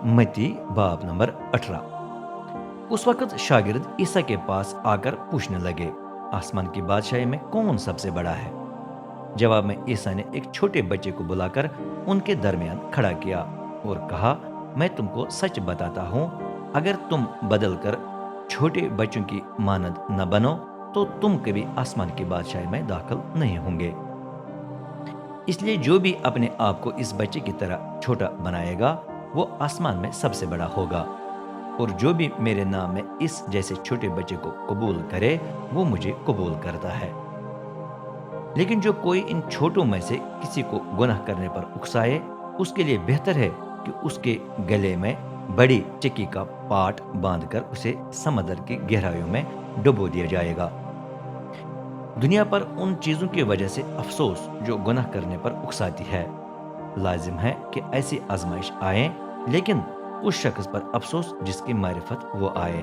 मती बाब नंबर 18। उस वक्त शागिर्द ईसा के पास आकर पूछने लगे, आसमान की बादशाही में कौन सबसे बड़ा है? जवाब में ईसा ने एक छोटे बच्चे को बुलाकर उनके दरमियान खड़ा किया और कहा, मैं तुमको सच बताता हूँ, अगर तुम बदल कर छोटे बच्चों की मानद न बनो तो तुम कभी आसमान की बादशाही में दाखिल नहीं होंगे। इसलिए जो भी अपने आप को इस बच्चे की तरह छोटा बनाएगा वो आसमान में सबसे बड़ा होगा, और जो भी मेरे नाम में इस जैसे छोटे बच्चे को कबूल करे वो मुझे कबूल करता है। लेकिन जो कोई इन छोटों में से किसी को गुनाह करने पर उकसाए, उसके लिए बेहतर है कि उसके गले में बड़ी चक्की का पाट बांधकर उसे समंदर की गहराइयों में डुबो दिया जाएगा। दुनिया पर उन चीजों की वजह से अफसोस जो गुनाह करने पर उकसाती है। लाजिम है कि ऐसी आजमाइश आए, लेकिन उस शख्स पर अफसोस जिसकी मारिफत वो आए।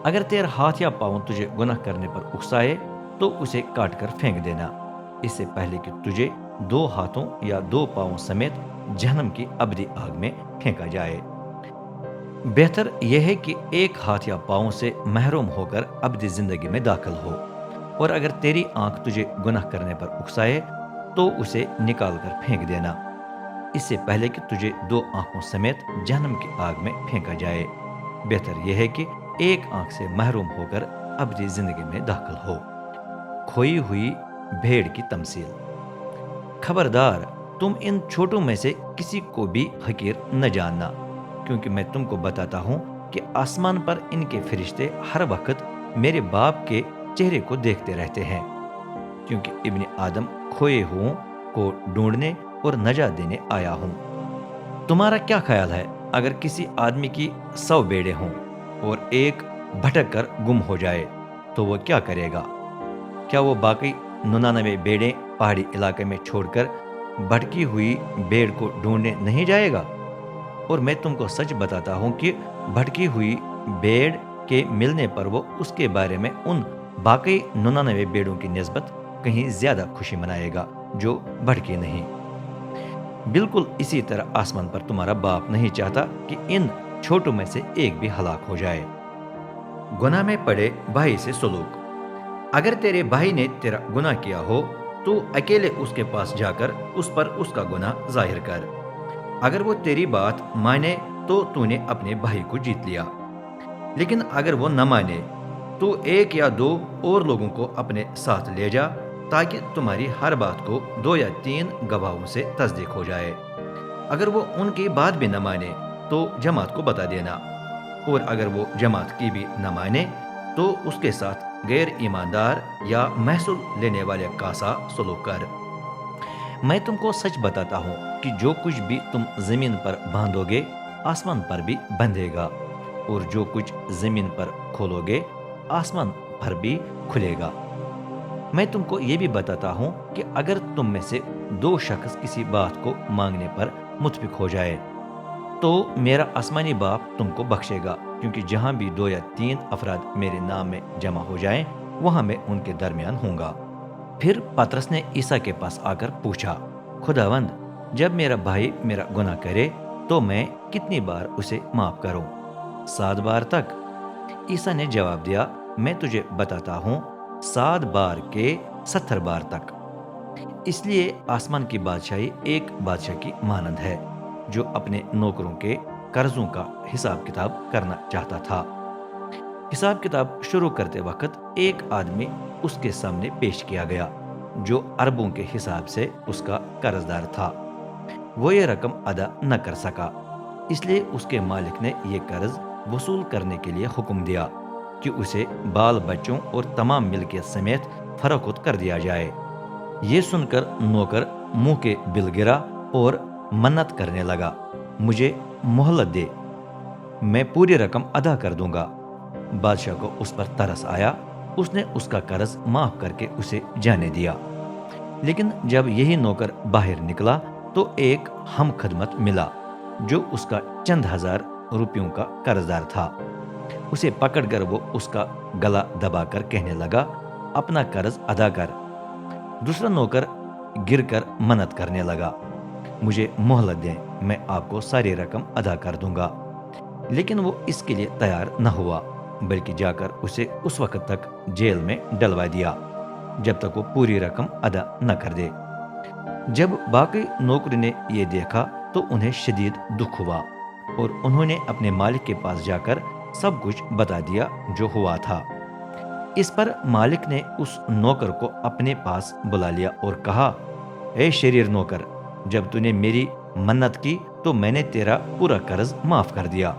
अगर तेरा हाथ या पाँव तुझे गुनाह करने पर उकसाए तो उसे काट कर फेंक देना, इससे पहले कि तुझे 2 हाथों या 2 पाँवों समेत जहन्नम की अबदी आग में फेंका जाए। बेहतर यह है कि एक हाथ या पाँव से महरूम होकर अबदी जिंदगी में दाखिल हो, और अगर तेरी आंख तुझे गुनाह करने पर उकसाए तो उसे निकाल कर फेंक देना, इससे पहले कि तुझे 2 आंखों समेत जहन्नम की आग में फेंका जाए। बेहतर यह है कि एक आंख से महरूम होकर अबदी जिंदगी में दाखिल हो। खोई हुई भेड़ की तमसील। खबरदार, तुम इन छोटों में से किसी को भी हकीर न जानना, क्योंकि मैं तुमको बताता हूँ कि आसमान पर इनके फरिश्ते हर वक्त मेरे बाप के चेहरे को देखते रहते हैं, क्योंकि इब्ने आदम खोए हुओं को ढूंढने और नजात देने आया हूँ। तुम्हारा क्या ख्याल है, अगर किसी आदमी की 100 भेड़ें हों और एक भटक कर गुम हो जाए तो वो क्या करेगा? क्या वो बाकी 99 भेड़ें पहाड़ी इलाके में छोड़कर भटकी हुई भेड़ को ढूंढने नहीं जाएगा? और मैं तुमको सच बताता हूँ कि भटकी हुई भेड़ के मिलने पर वो उसके बारे में उन बाकी 99 भेड़ों की निस्बत कहीं ज्यादा खुशी मनाएगा जो भटकी नहीं। बिल्कुल इसी तरह आसमान पर तुम्हारा बाप नहीं चाहता कि इन छोटों में से एक भी हलाक हो जाए। गुनाह में पड़े भाई से सलूक। अगर तेरे भाई ने तेरा गुनाह किया हो तो अकेले उसके पास जाकर उस पर उसका गुनाह जाहिर कर। अगर वो तेरी बात माने तो तूने अपने भाई को जीत लिया, लेकिन अगर वो न माने तो 1 या 2 और लोगों को अपने साथ ले जा, ताकि तुम्हारी हर बात को 2 या 3 गवाहों से तस्दीक हो जाए। अगर वो उनकी बात भी न माने तो जमात को बता देना, और अगर वो जमात की भी न माने तो उसके साथ गैर ईमानदार या महसूल लेने वाले का सा सलूक कर। मैं तुमको सच बताता हूँ कि जो कुछ भी तुम जमीन पर बांधोगे आसमान पर भी बंधेगा, और जो कुछ जमीन पर खोलोगे आसमान पर भी खुलेगा। मैं तुमको ये भी बताता हूँ कि अगर तुम में से 2 शख्स किसी बात को मांगने पर मुत्फिक हो जाए तो मेरा आसमानी बाप तुमको बख्शेगा, क्योंकि जहाँ भी 2 या 3 अफराद मेरे नाम में जमा हो जाएं वहाँ मैं उनके दरमियान हूँगा। फिर पतरस ने ईसा के पास आकर पूछा, खुदावंद, जब मेरा भाई मेरा गुनाह करे तो मैं कितनी बार उसे माफ करूं? 7 बार तक? ईसा ने जवाब दिया, मैं तुझे बताता हूँ 7 बार के 70 बार तक। इसलिए आसमान की बादशाही एक बादशाह की मानंद है जो अपने नौकरों के कर्जों का हिसाब किताब करना चाहता था। हिसाब किताब शुरू करते वक्त एक आदमी उसके सामने पेश किया गया जो अरबों के हिसाब से उसका कर्जदार था। वो ये रकम अदा न कर सका, इसलिए उसके मालिक ने ये कर्ज वसूल करने के लिए हुक्म दिया कि उसे बाल बच्चों और तमाम मिल्कियत समेत फरोख्त कर दिया जाए। ये सुनकर नौकर मुंह के बिल गिरा और मन्नत करने लगा, मुझे मोहलत दे, मैं पूरी रकम अदा कर दूंगा। बादशाह को उस पर तरस आया, उसने उसका कर्ज माफ करके उसे जाने दिया। लेकिन जब यही नौकर बाहर निकला तो एक हम खदमत मिला जो उसका चंद हजार रुपयों का कर्जदार था। उसे पकड़कर वो उसका गला दबाकर कहने लगा, अपना कर्ज अदा कर। दूसरा नौकर गिरकर मन्नत करने लगा, मुझे मोहलत दें, میں آپ کو ساری رقم ادا کر دوں گا۔ لیکن وہ اس کے لیے تیار نہ ہوا، بلکہ جا کر اسے اس وقت تک جیل میں ڈلوا دیا جب تک وہ پوری رقم ادا نہ کر دے۔ جب باقی نوکر نے یہ دیکھا تو انہیں شدید دکھ ہوا اور انہوں نے اپنے مالک کے پاس جا کر سب کچھ بتا دیا جو ہوا تھا۔ اس پر مالک نے اس نوکر کو اپنے پاس بلا لیا اور کہا، اے شریر نوکر، جب تو نے میری منت کی تو میں نے تیرا پورا قرض معاف کر دیا۔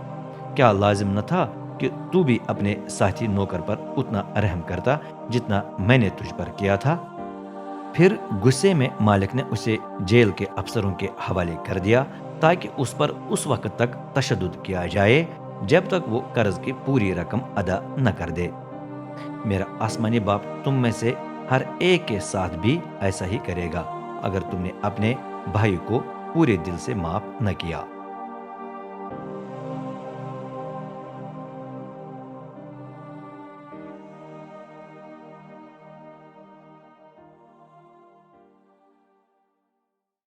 کیا لازم نہ تھا کہ تو بھی اپنے ساتھی نوکر پر اتنا رحم کرتا جتنا میں نے تجھ پر کیا تھا؟ پھر غصے میں مالک نے اسے جیل کے افسروں کے حوالے کر دیا تاکہ اس پر اس وقت تک تشدد کیا جائے جب تک وہ قرض کی پوری رقم ادا نہ کر دے۔ میرا آسمانی باپ تم میں سے ہر ایک کے ساتھ بھی ایسا ہی کرے گا اگر تم نے اپنے بھائی کو پورے دل سے معاف نہ کیا۔